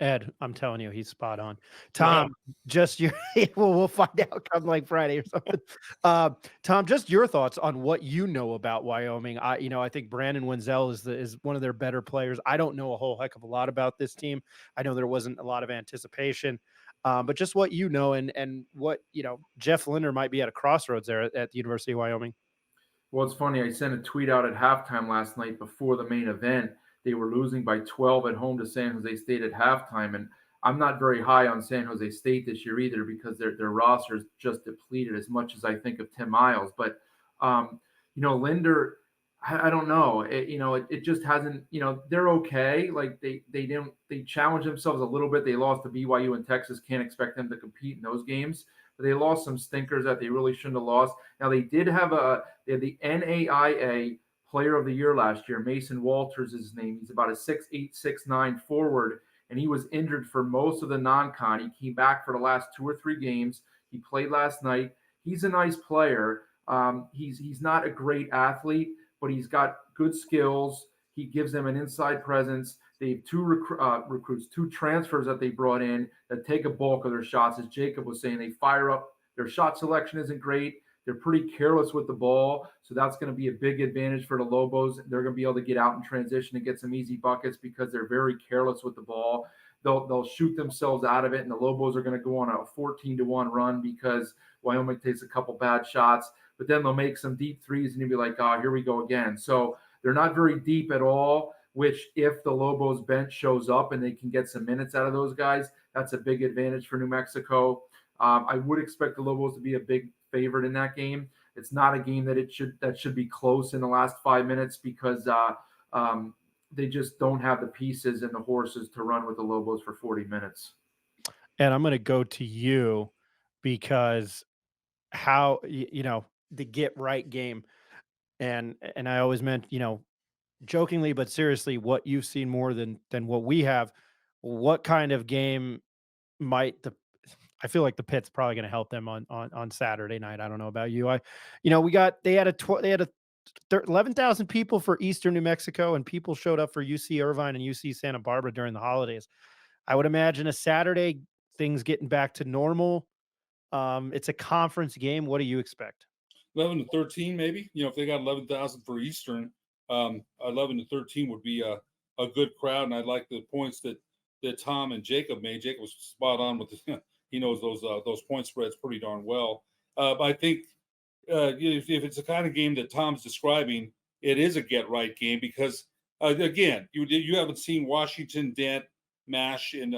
Ed, I'm telling you, he's spot on. Wow. Tom, just your well, we'll find out come like Friday or something. Tom, just your thoughts on what you know about Wyoming. I think Brandon Wenzel is one of their better players. I don't know a whole heck of a lot about this team. I know there wasn't a lot of anticipation, but just what you know and what Jeff Linder might be at a crossroads there at the University of Wyoming. Well, it's funny. I sent a tweet out at halftime last night before the main event. They were losing by 12 at home to San Jose State at halftime. And I'm not very high on San Jose State this year either because their roster is just depleted as much as I think of Tim Miles. But, Linder, I don't know. It just hasn't, they're okay. Like they challenged themselves a little bit. They lost to BYU and Texas. Can't expect them to compete in those games. But they lost some stinkers that they really shouldn't have lost. Now they did have the NAIA Player of the Year last year. Mason Walters is his name. He's about a 6'8", 6'9" forward, and he was injured for most of the non-con. He came back for the last 2 or 3 games. He played last night. He's a nice player. He's not a great athlete, but he's got good skills. He gives them an inside presence. They have 2 recruits, 2 transfers that they brought in that take a bulk of their shots. As Jacob was saying, they fire up. Their shot selection isn't great. They're pretty careless with the ball, so that's going to be a big advantage for the Lobos. They're going to be able to get out in transition and get some easy buckets because they're very careless with the ball. They'll shoot themselves out of it, and the Lobos are going to go on a 14-1 run because Wyoming takes a couple bad shots, but then they'll make some deep threes, and you'll be like, oh, here we go again. So they're not very deep at all, which if the Lobos bench shows up and they can get some minutes out of those guys, that's a big advantage for New Mexico. I would expect the Lobos to be a big favorite in that game. It's not a game that should be close in the last 5 minutes because they just don't have the pieces and the horses to run with the Lobos for 40 minutes. And I'm going to go to you because the get right game. And I always meant, jokingly, but seriously, what you've seen more than what we have, what kind of game I feel like the Pit's probably going to help them on Saturday night. I don't know about you. They had 11,000 people for Eastern New Mexico, and people showed up for UC Irvine and UC Santa Barbara during the holidays. I would imagine a Saturday, things getting back to normal. It's a conference game. What do you expect? 11 to 13, maybe. If they got 11,000 for Eastern, 11 to 13 would be a good crowd. And I like the points that Tom and Jacob made. Jacob was spot on with he knows those point spreads pretty darn well. But I think if it's the kind of game that Tom's describing, it is a get right game because again, you haven't seen Washington, Dent, Mash, and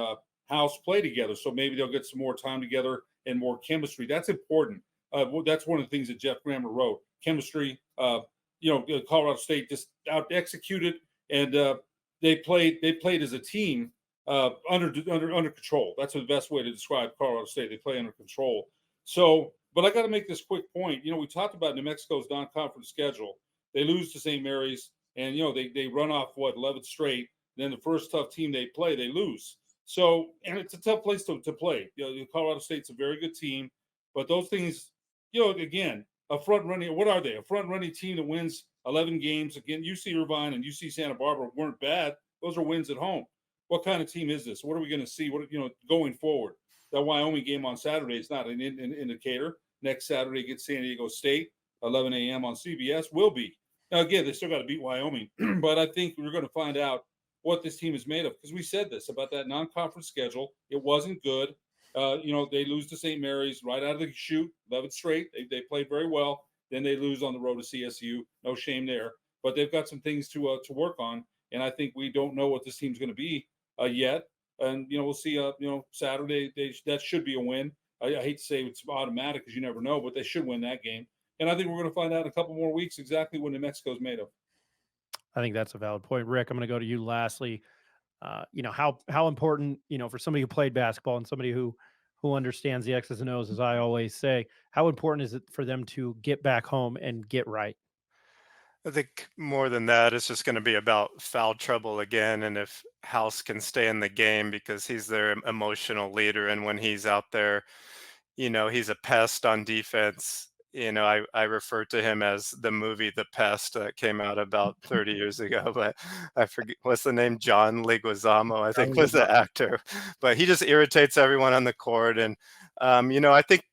House play together, so maybe they'll get some more time together and more chemistry. That's important. That's one of the things that Jeff Grammer wrote. Chemistry. Colorado State just out executed, and they played as a team. Under control. That's the best way to describe Colorado State. They play under control. So, but I got to make this quick point. We talked about New Mexico's non-conference schedule. They lose to St. Mary's, and they run off 11th straight. Then the first tough team they play, they lose. So, and it's a tough place to play. Colorado State's a very good team, but those things, again, a front running. What are they? A front running team that wins 11 games. Again, UC Irvine and UC Santa Barbara weren't bad. Those are wins at home. What kind of team is this? What are we going to see? Going forward? That Wyoming game on Saturday is not an indicator. Next Saturday against San Diego State, 11 a.m. on CBS will be. Now, again, they still got to beat Wyoming, but I think we're going to find out what this team is made of because we said this about that non-conference schedule. It wasn't good. They lose to St. Mary's right out of the chute, 11th straight. They played very well. Then they lose on the road to CSU. No shame there. But they've got some things to work on, and I think we don't know what this team's going to be yet. And, we'll see, Saturday, that should be a win. I hate to say it's automatic because you never know, but they should win that game. And I think we're going to find out in a couple more weeks exactly what New Mexico is made of. I think that's a valid point. Rick, I'm going to go to you lastly. How important, for somebody who played basketball and somebody who understands the X's and O's, as I always say, how important is it for them to get back home and get right? I think more than that, it's just going to be about foul trouble again. And if House can stay in the game because he's their emotional leader. And when he's out there, he's a pest on defense. I refer to him as the movie The Pest that came out about 30 years ago, but I forget what's the name. John Leguizamo, I think, was the actor. But he just irritates everyone on the court, and I think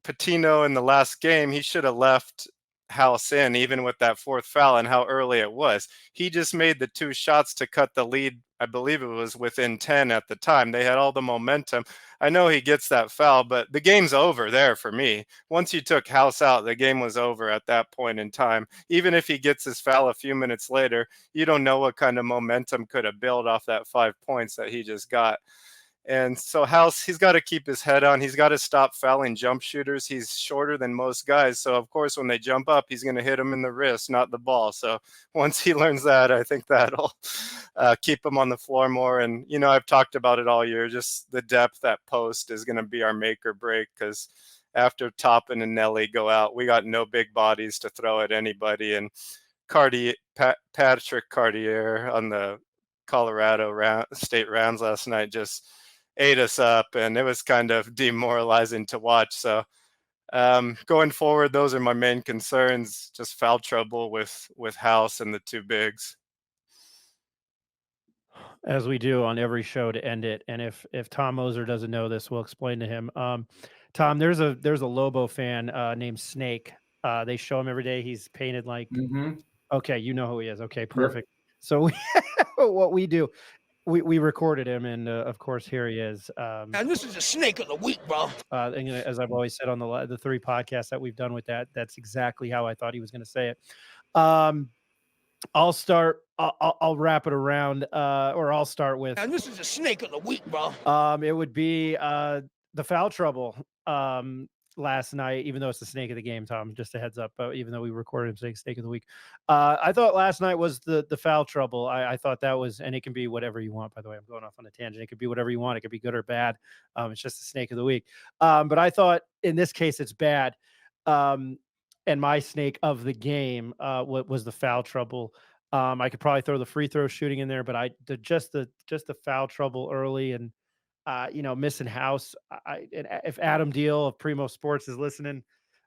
Patino in the last game, he should have left House in, even with that fourth foul and how early it was. He just made the 2 shots to cut the lead. I believe it was within 10 at the time. They had all the momentum. I know he gets that foul, but the game's over there for me. Once you took House out, the game was over at that point in time. Even if he gets his foul a few minutes later, you don't know what kind of momentum could have built off that 5 points that he just got. And so House, he's got to keep his head on. He's got to stop fouling jump shooters. He's shorter than most guys. So, of course, when they jump up, he's going to hit them in the wrist, not the ball. So once he learns that, I think that'll keep him on the floor more. And, I've talked about it all year. Just the depth at post is going to be our make or break, because after Toppin and Nelly go out, we got no big bodies to throw at anybody. And Patrick Cartier on the Colorado State Rams last night just ate us up, and it was kind of demoralizing to watch. So going forward, those are my main concerns, just foul trouble with House and the 2 bigs. As we do on every show to end it. And if Tom Moser doesn't know this, we'll explain to him. Tom, there's a Lobo fan named Snake. They show him every day. He's painted like, okay, you know who he is. Okay, perfect. So what we do, we recorded him, and of course here he is. And this is a snake of the week, bro. And as I've always said on the 3 podcasts that we've done with that's exactly how I thought he was going to say it. I'll start. I'll wrap it around, or I'll start with. And this is a snake of the week, bro. It would be the foul trouble last night, even though it's the snake of the game, Tom, just a heads up, even though we recorded him saying snake of the week. I thought last night was the foul trouble. I thought that was, and it can be whatever you want, by the way, I'm going off on a tangent. It could be whatever you want. It could be good or bad. It's just the snake of the week. But I thought in this case, it's bad. And my snake of the game was the foul trouble. I could probably throw the free throw shooting in there, but just the foul trouble early, and missing House. If Adam Deal of Primo Sports is listening,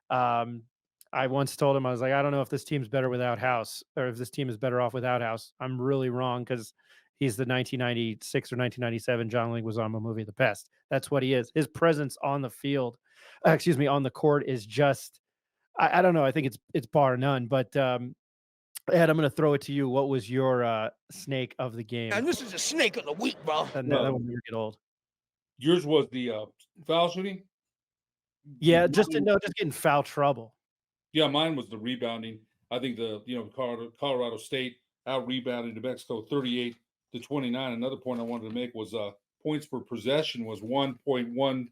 I once told him, I was like, I don't know if this team's better without House, or if this team is better off without House. I'm really wrong, because he's the 1996 or 1997 John Leguizamo movie, The Pest. That's what he is. His presence on the field, on the court, is just, I don't know. I think it's bar none. But Ed, I'm going to throw it to you. What was your snake of the game? And this is a snake of the week, bro. That will never get old. Yours was the foul shooting? Yeah, just getting foul trouble. Yeah, mine was the rebounding. I think Colorado State out rebounded New Mexico 38-29. Another point I wanted to make was points per possession was 1.134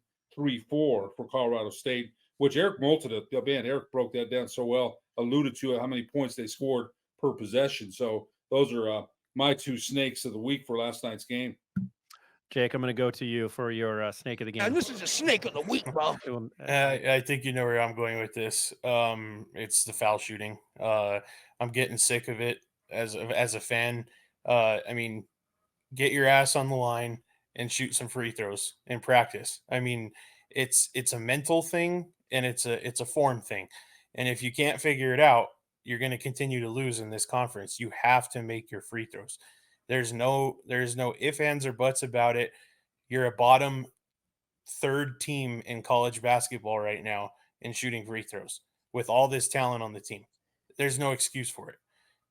for Colorado State, which Eric Moulton, Eric broke that down so well, alluded to how many points they scored per possession. So those are my 2 snakes of the week for last night's game. Jake, I'm going to go to you for your snake of the game. And this is a snake of the week, bro. I think you know where I'm going with this. It's the foul shooting. I'm getting sick of it as a fan. Get your ass on the line and shoot some free throws in practice. It's a mental thing, and it's a form thing. And if you can't figure it out, you're going to continue to lose in this conference. You have to make your free throws. There's no ifs, ands, or buts about it. You're a bottom 3rd team in college basketball right now in shooting free throws with all this talent on the team. There's no excuse for it,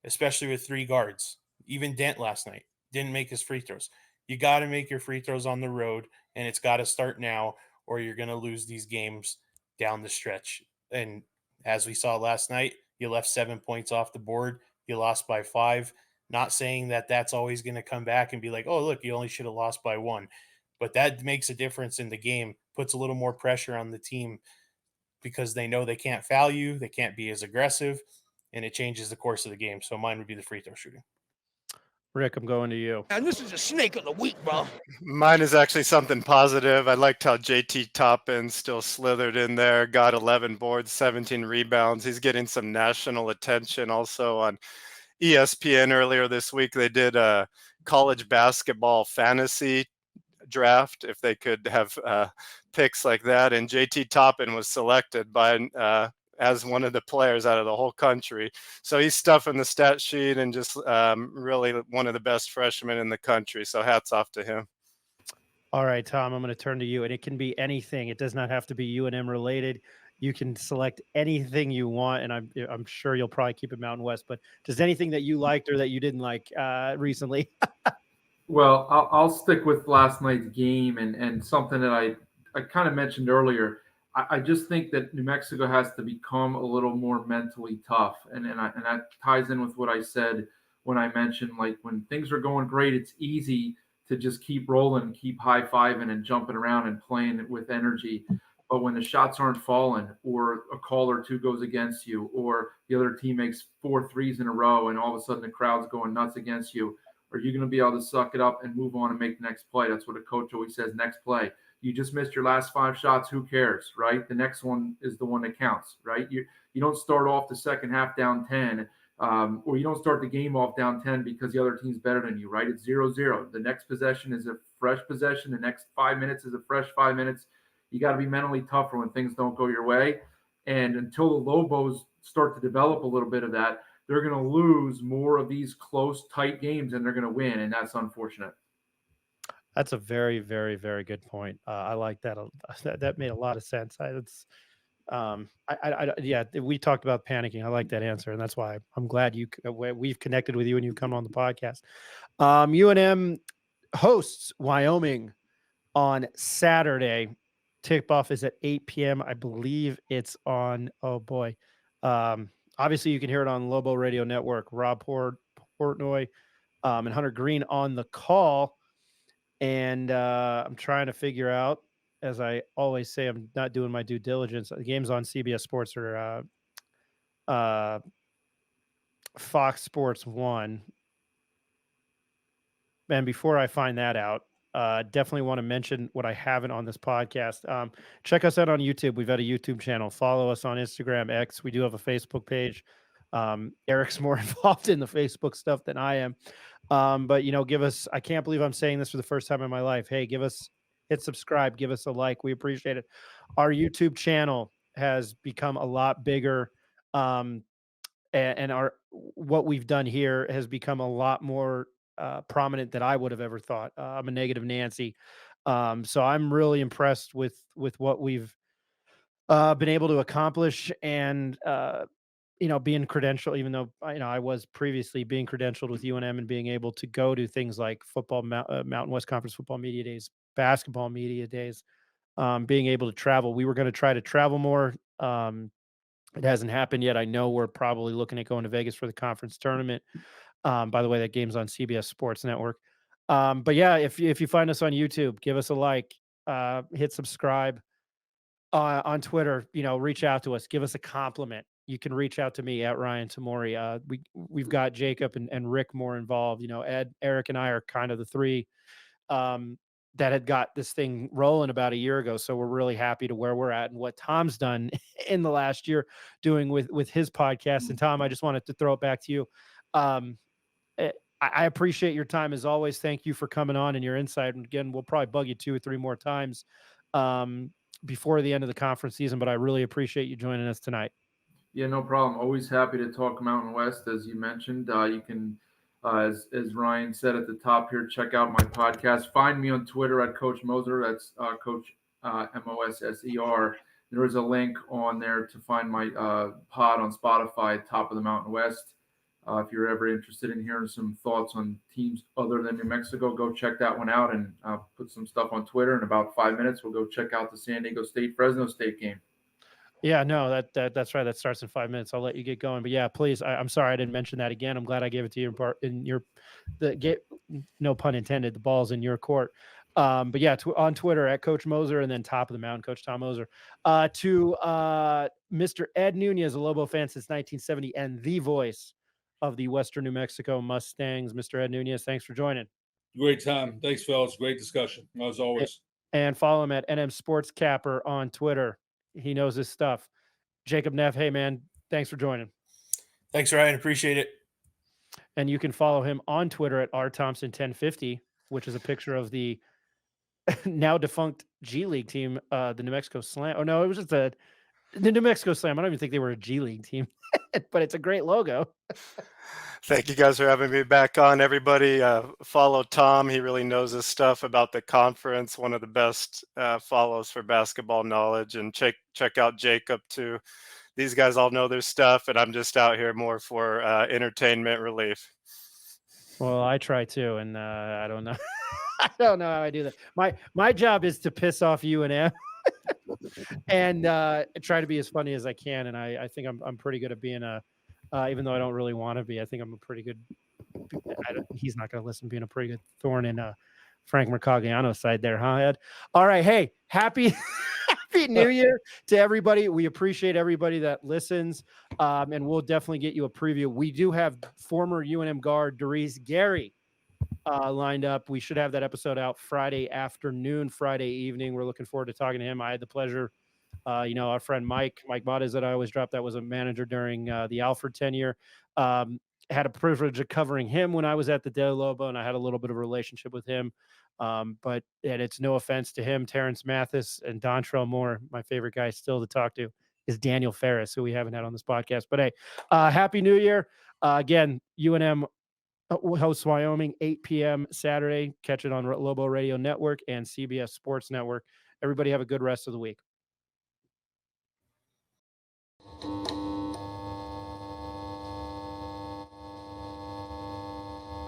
especially with 3 guards. Even Dent last night didn't make his free throws. You got to make your free throws on the road, and it's got to start now, or you're going to lose these games down the stretch. And as we saw last night, you left 7 points off the board. You lost by 5. Not saying that that's always going to come back and be like, oh, look, you only should have lost by 1. But that makes a difference in the game, puts a little more pressure on the team, because they know they can't foul you, they can't be as aggressive, and it changes the course of the game. So mine would be the free throw shooting. Rick, I'm going to you. And this is a snake of the week, bro. Mine is actually something positive. I liked how JT Toppin still slithered in there, got 11 boards, 17 rebounds. He's getting some national attention also on ESPN. Earlier this week, they did a college basketball fantasy draft, if they could have picks like that. And JT Toppin was selected by as one of the players out of the whole country. So he's stuffing the stat sheet and just really one of the best freshmen in the country. So hats off to him. All right, Tom, I'm going to turn to you, and it can be anything. It does not have to be UNM related. You can select anything you want, and I'm sure you'll probably keep it Mountain West. But just anything that you liked or that you didn't like recently. Well, I'll stick with last night's game and something that I kind of mentioned earlier. I just think that New Mexico has to become a little more mentally tough, and that ties in with what I said when I mentioned, like, when things are going great, it's easy to just keep rolling and keep high-fiving and jumping around and playing with energy. But when the shots aren't falling, or a call or two goes against you, or the other team makes 4 threes in a row and all of a sudden the crowd's going nuts against you, are you going to be able to suck it up and move on and make the next play? That's what a coach always says, next play. You just missed your last 5 shots. Who cares, right? The next one is the one that counts, right? You don't start off the second half down 10, or you don't start the game off down 10 because the other team's better than you, right? It's 0-0. The next possession is a fresh possession. The next 5 minutes is a fresh 5 minutes. You got to be mentally tougher when things don't go your way. And until the Lobos start to develop a little bit of that, they're going to lose more of these close, tight games than they're going to win, and that's unfortunate. That's a very, very, very good point. I like that. That made a lot of sense. Yeah, we talked about panicking. I like that answer, and that's why I'm glad we've connected with you and you come on the podcast. UNM hosts Wyoming on Saturday. Tip-off is at 8 p.m. I believe it's on, obviously you can hear it on Lobo Radio Network. Rob Portnoy and Hunter Green on the call. And I'm trying to figure out, as I always say, I'm not doing my due diligence. The game's on CBS Sports or Fox Sports 1. And before I find that out, definitely want to mention what I haven't on this podcast. Check us out on YouTube. We've got a YouTube channel. Follow us on Instagram, X. We do have a Facebook page. Eric's more involved in the Facebook stuff than I am. But, give us, I can't believe I'm saying this for the first time in my life. Hey, hit subscribe, give us a like. We appreciate it. Our YouTube channel has become a lot bigger. And what we've done here has become a lot more prominent than I would have ever thought. I'm a negative Nancy. So I'm really impressed with what we've been able to accomplish, and being credentialed, even though I was previously being credentialed with UNM and being able to go to things like football, Mountain West Conference football media days, basketball media days, being able to travel. We were going to try to travel more. It hasn't happened yet. I know we're probably looking at going to Vegas for the conference tournament. By the way, that game's on CBS Sports Network. But yeah, if you find us on YouTube, give us a like, hit subscribe. On Twitter, reach out to us, give us a compliment. You can reach out to me at Ryan Tamori. We've got Jacob and Rick more involved. Ed, Eric, and I are kind of the three that had got this thing rolling about a year ago. So we're really happy to where we're at and what Tom's done in the last year doing with his podcast. And Tom, I just wanted to throw it back to you. I appreciate your time as always. Thank you for coming on and your insight. And again, we'll probably bug you 2 or 3 more times before the end of the conference season, but I really appreciate you joining us tonight. Yeah, no problem. Always happy to talk Mountain West, as you mentioned. You can, as Ryan said at the top here, check out my podcast. Find me on Twitter at Coach Moser. That's Coach Mosser. There is a link on there to find my pod on Spotify, Top of the Mountain West. If you're ever interested in hearing some thoughts on teams other than New Mexico, go check that one out, and put some stuff on Twitter. In about 5 minutes, we'll go check out the San Diego State-Fresno State game. Yeah, no, that's right. That starts in 5 minutes. I'll let you get going. But yeah, please, I'm sorry I didn't mention that again. I'm glad I gave it to you no pun intended, the ball's in your court. But yeah, on Twitter at Coach Moser, and then Top of the Mountain, Coach Tom Moser. To Mr. Ed Nunez, a Lobo fan since 1970, and the voice of the Western New Mexico Mustangs, Mr. Ed Nunez. Thanks for joining. Great time. Thanks, fellas. Great discussion, as always. And follow him at NM Sports Capper on Twitter. He knows his stuff. Jacob Neff, hey, man, thanks for joining. Thanks, Ryan. Appreciate it. And you can follow him on Twitter at rthompson1050, which is a picture of the now defunct G League team, the New Mexico Slam. Oh, no, it was just The New Mexico Slam. I don't even think they were a G League team, but it's a great logo. Thank you guys for having me back on. Everybody, follow Tom. He really knows his stuff about the conference. One of the best follows for basketball knowledge. And check out Jacob too. These guys all know their stuff, and I'm just out here more for entertainment relief. Well, I try too, and I don't know. I don't know how I do that. My job is to piss off UNM and try to be as funny as I can. And I think I'm pretty good at being even though I don't really want to be. I think I'm a pretty good. He's not going to listen. Being a pretty good thorn in Frank Mercogliano's side there, huh, Ed? All right, hey, happy New Year to everybody. We appreciate everybody that listens, and we'll definitely get you a preview. We do have former UNM guard Doris Gary lined up. We should have that episode out Friday afternoon, Friday evening. We're looking forward to talking to him. I had the pleasure, our friend Mike Mottes that I always drop, that was a manager during the Alfred tenure. Had a privilege of covering him when I was at the Del Lobo, and I had a little bit of a relationship with him. But it's no offense to him, Terrence Mathis, and Dontrell Moore. My favorite guy still to talk to is Daniel Ferris, who we haven't had on this podcast. But hey, Happy New Year. Again, UNM hosts Wyoming, 8 p.m. Saturday. Catch it on Lobo Radio Network and CBS Sports Network. Everybody have a good rest of the week.